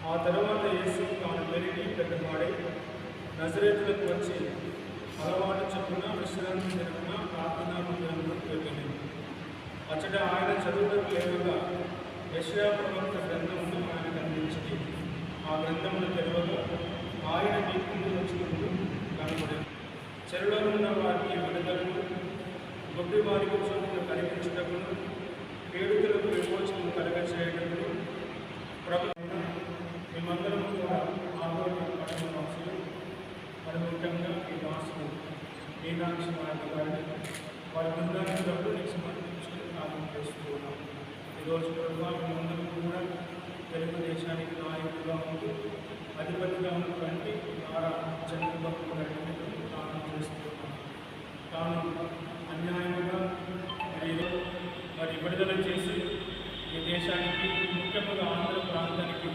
ఆ తరువాత యేసు తాను పెరిగి పెద్దవాడై నజరేతులకు వచ్చి అలవాటు చొప్పున విశ్రాంతి దినమున ప్రార్థనా మందిరంలోకి వెళ్ళింది. అచ్చట ఆయన చదువుటకు లేవగా యెషయా ప్రవక్త గ్రంథమును ఆయనకు అందించింది. ఆ గ్రంథమును తెరవగా ఆయన దీపములు వచ్చినప్పుడు కనబడింది. చెరలో ఉన్న వారికి విడుదలను, గొప్పి వారికి చూపును కలిగించుటకును, పీడితులకు విమోచనను కలగచేయటకును మేమందరం కూడా ఆరోగ్య పట్టణ వాసులు, మరి ముఖ్యంగా ఈ దాసులు మీనాక్షి వారి గారిని వారి బృందాన్ని డబ్బుని సమర్పించుకుని ప్రార్థన చేస్తూ ఉన్నాం. ఈరోజు మేమందరం కూడా తెలుగుదేశానికి నాయకులుగా ఉంటూ అధిపతిగా ఉన్నటువంటి నారా చంద్రబాబు గారిని ప్రార్థన చేస్తూ ఉన్నాం. తాను అన్యాయంగా మరి విడుదల చేసి ఈ దేశానికి ముఖ్యంగా ఆంధ్ర ప్రాంతానికి